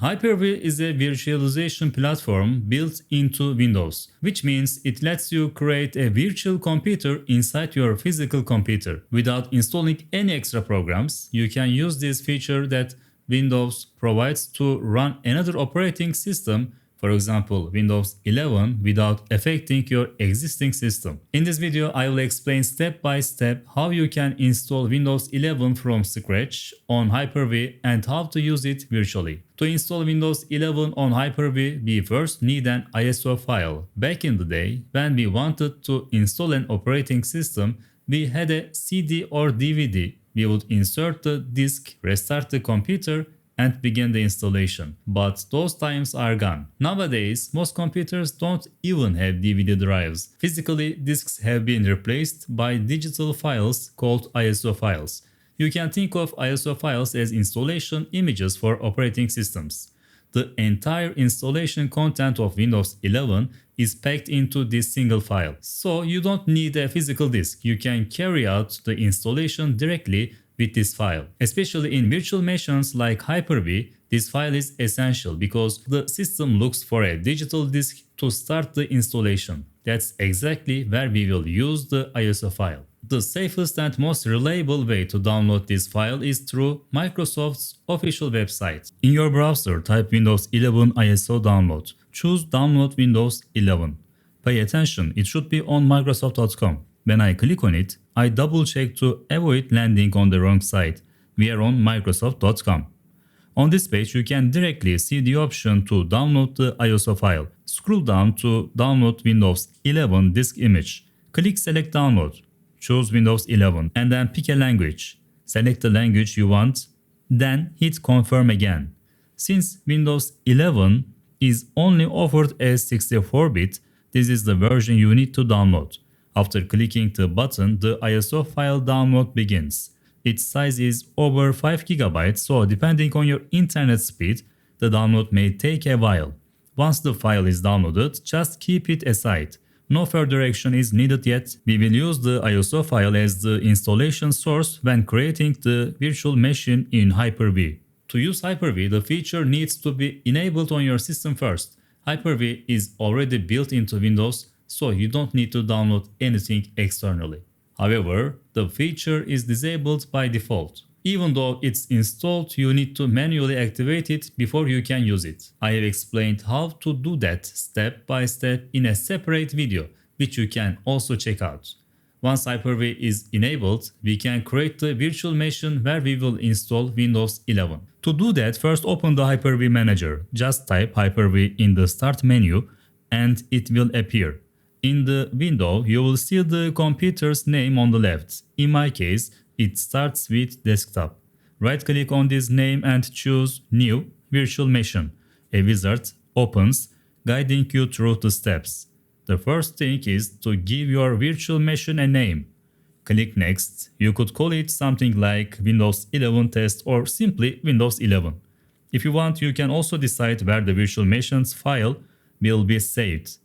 HyperV is a virtualization platform built into Windows, which means it lets you create a virtual computer inside your physical computer. Without installing any extra programs, you can use this feature that Windows provides to run another operating system, for example Windows 11, without affecting your existing system. In this video, I will explain step by step how you can install Windows 11 from scratch on HyperV and how to use it virtually. To install Windows 11 on HyperV, we first need an ISO file. Back in the day, when we wanted to install an operating system, we had a CD or DVD. We would insert the disk, restart the computer, and begin the installation. But those times are gone. Nowadays, most computers don't even have DVD drives. Physically, disks have been replaced by digital files called ISO files. You can think of ISO files as installation images for operating systems. The entire installation content of Windows 11 is packed into this single file. So you don't need a physical disk. You can carry out the installation directly with this file. Especially in virtual machines like Hyper-V, this file is essential because the system looks for a digital disk to start the installation. That's exactly where we will use the ISO file. The safest and most reliable way to download this file is through Microsoft's official website. In your browser, type Windows 11 ISO download. Choose Download Windows 11. Pay attention, it should be on Microsoft.com. When I click on it, I double check to avoid landing on the wrong site. We are on Microsoft.com. On this page, you can directly see the option to download the ISO file. Scroll down to download Windows 11 disk image. Click Select Download. Choose Windows 11 and then pick a language. Select the language you want, then hit Confirm again. Since Windows 11 is only offered as 64-bit, this is the version you need to download. After clicking the button, the ISO file download begins. Its size is over 5 GB, so depending on your internet speed, the download may take a while. Once the file is downloaded, just keep it aside. No further action is needed yet. We will use the ISO file as the installation source when creating the virtual machine in Hyper-V. To use Hyper-V, the feature needs to be enabled on your system first. Hyper-V is already built into Windows, so you don't need to download anything externally. However, the feature is disabled by default. Even though it's installed, you need to manually activate it before you can use it. I have explained how to do that step by step in a separate video, which you can also check out. Once Hyper-V is enabled, we can create the virtual machine where we will install Windows 11. To do that, first open the Hyper-V manager. Just type Hyper-V in the Start menu and it will appear. In the window, you will see the computer's name on the left. In my case, it starts with desktop. Right-click on this name and choose New Virtual Machine. A wizard opens, guiding you through the steps. The first thing is to give your virtual machine a name. Click Next. You could call it something like Windows 11 Test or simply Windows 11. If you want, you can also decide where the virtual machine's file will be saved.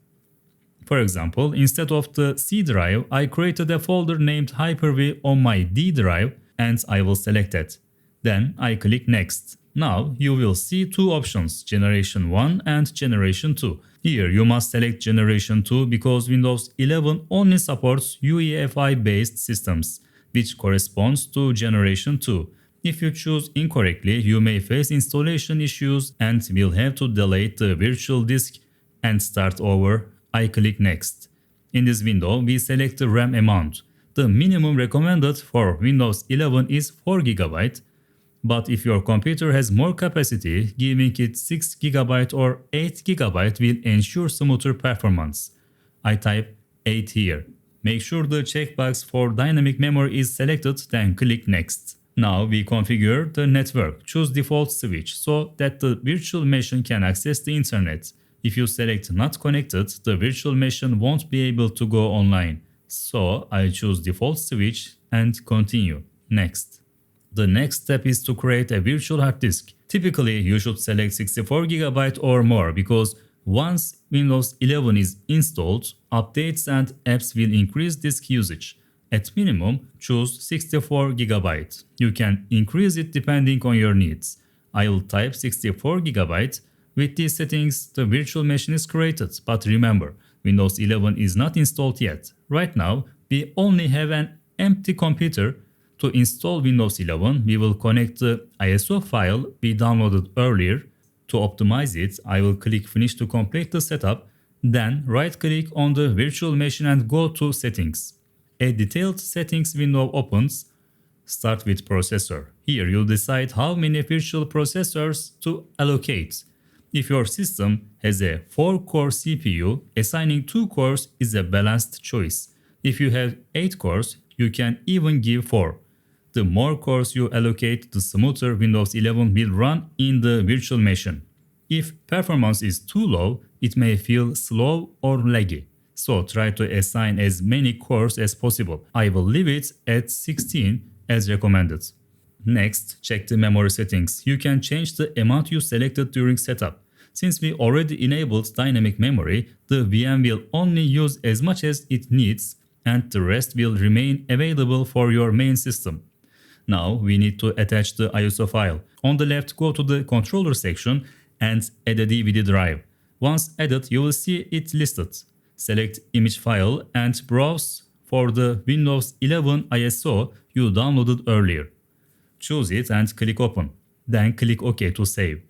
For example, instead of the C drive, I created a folder named Hyper-V on my D drive and I will select it. Then I click Next. Now you will see two options, Generation 1 and Generation 2. Here you must select Generation 2 because Windows 11 only supports UEFI based systems, which corresponds to Generation 2. If you choose incorrectly, you may face installation issues and will have to delete the virtual disk and start over. I click Next. In this window, we select the RAM amount. The minimum recommended for Windows 11 is 4 GB, but if your computer has more capacity, giving it 6 GB or 8 GB will ensure smoother performance. I type 8 here. Make sure the checkbox for dynamic memory is selected, then click Next. Now we configure the network. Choose default switch so that the virtual machine can access the internet. If you select not connected, the virtual machine won't be able to go online. So I choose default switch and continue. Next. The next step is to create a virtual hard disk. Typically, you should select 64 GB or more because once Windows 11 is installed, updates and apps will increase disk usage. At minimum, choose 64 GB. You can increase it depending on your needs. I will type 64 GB. With these settings, the virtual machine is created. But remember, Windows 11 is not installed yet. Right now, we only have an empty computer. To install Windows 11, we will connect the ISO file we downloaded earlier. To optimize it, I will click Finish to complete the setup, then right-click on the virtual machine and go to Settings. A detailed settings window opens. Start with processor. Here you'll decide how many virtual processors to allocate. If your system has a 4-core CPU, assigning 2 cores is a balanced choice. If you have 8 cores, you can even give 4. The more cores you allocate, the smoother Windows 11 will run in the virtual machine. If performance is too low, it may feel slow or laggy. So try to assign as many cores as possible. I will leave it at 16 as recommended. Next, check the memory settings. You can change the amount you selected during setup. Since we already enabled dynamic memory, the VM will only use as much as it needs and the rest will remain available for your main system. Now we need to attach the ISO file. On the left, go to the controller section and add a DVD drive. Once added, you will see it listed. Select image file and browse for the Windows 11 ISO you downloaded earlier. Choose it and click Open. Then click OK to save.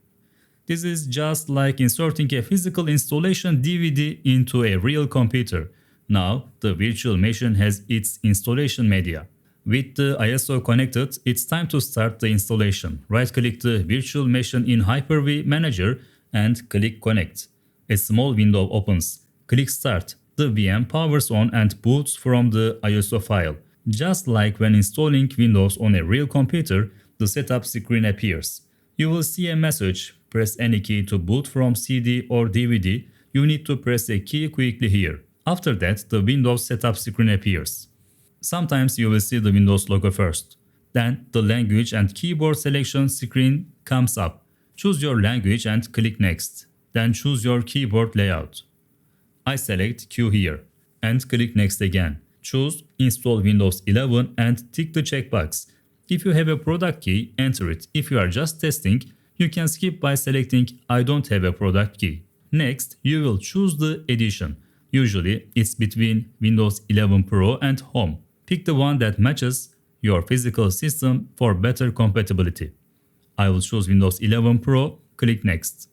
This is just like inserting a physical installation DVD into a real computer. Now the virtual machine has its installation media. With the ISO connected, it's time to start the installation. Right-click the virtual machine in HyperV Manager and click Connect. A small window opens. Click Start. The VM powers on and boots from the ISO file. Just like when installing Windows on a real computer, the setup screen appears. You will see a message. Press any key to boot from CD or DVD. You need to press a key quickly here. After that, the Windows setup screen appears. Sometimes you will see the Windows logo first. Then the language and keyboard selection screen comes up. Choose your language and click Next. Then choose your keyboard layout. I select Q here and click Next again. Choose Install Windows 11 and tick the checkbox. If you have a product key, enter it. If you are just testing, you can skip by selecting I don't have a product key. Next, you will choose the edition. Usually, it's between Windows 11 Pro and Home. Pick the one that matches your physical system for better compatibility. I will choose Windows 11 Pro, click Next.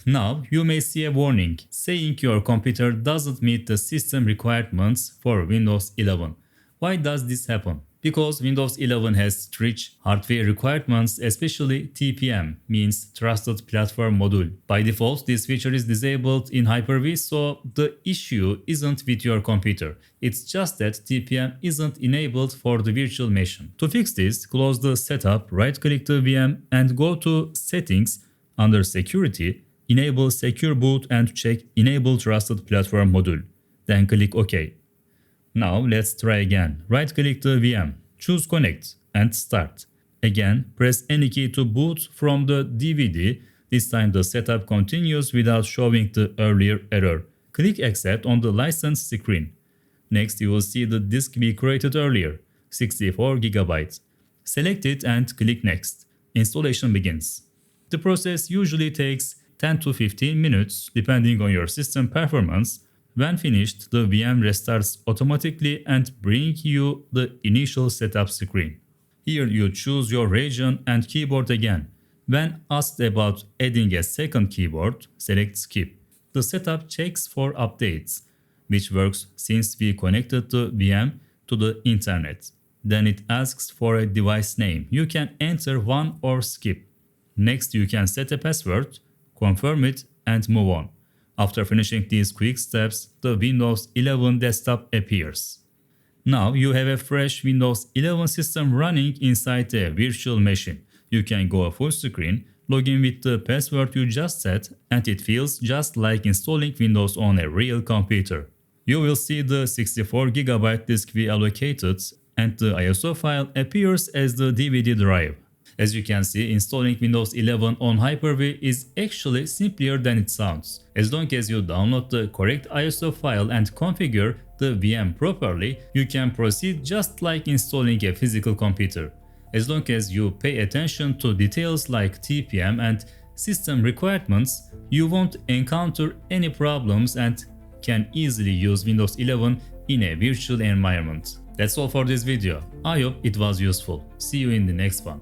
Now you may see a warning saying your computer doesn't meet the system requirements for Windows 11. Why does this happen? Because Windows 11 has strict hardware requirements, especially TPM, means Trusted Platform Module. By default, this feature is disabled in Hyper-V, so the issue isn't with your computer. It's just that TPM isn't enabled for the virtual machine. To fix this, close the setup, right-click the VM and go to Settings. Under Security, enable Secure Boot and check Enable Trusted Platform Module. Then click OK. Now let's try again. Right-click the VM, choose Connect and Start. Again, press any key to boot from the DVD. This time the setup continues without showing the earlier error. Click Accept on the license screen. Next, you will see the disk we created earlier, 64 GB. Select it and click Next. Installation begins. The process usually takes 10 to 15 minutes depending on your system performance. When finished, the VM restarts automatically and brings you the initial setup screen. Here you choose your region and keyboard again. When asked about adding a second keyboard, select Skip. The setup checks for updates, which works since we connected the VM to the internet. Then it asks for a device name. You can enter one or skip. Next, you can set a password, confirm it, and move on. After finishing these quick steps, the Windows 11 desktop appears. Now you have a fresh Windows 11 system running inside a virtual machine. You can go full screen, log in with the password you just set, and it feels just like installing Windows on a real computer. You will see the 64 GB disk we allocated, and the ISO file appears as the DVD drive. As you can see, installing Windows 11 on Hyper-V is actually simpler than it sounds. As long as you download the correct ISO file and configure the VM properly, you can proceed just like installing a physical computer. As long as you pay attention to details like TPM and system requirements, you won't encounter any problems and can easily use Windows 11 in a virtual environment. That's all for this video. I hope it was useful. See you in the next one.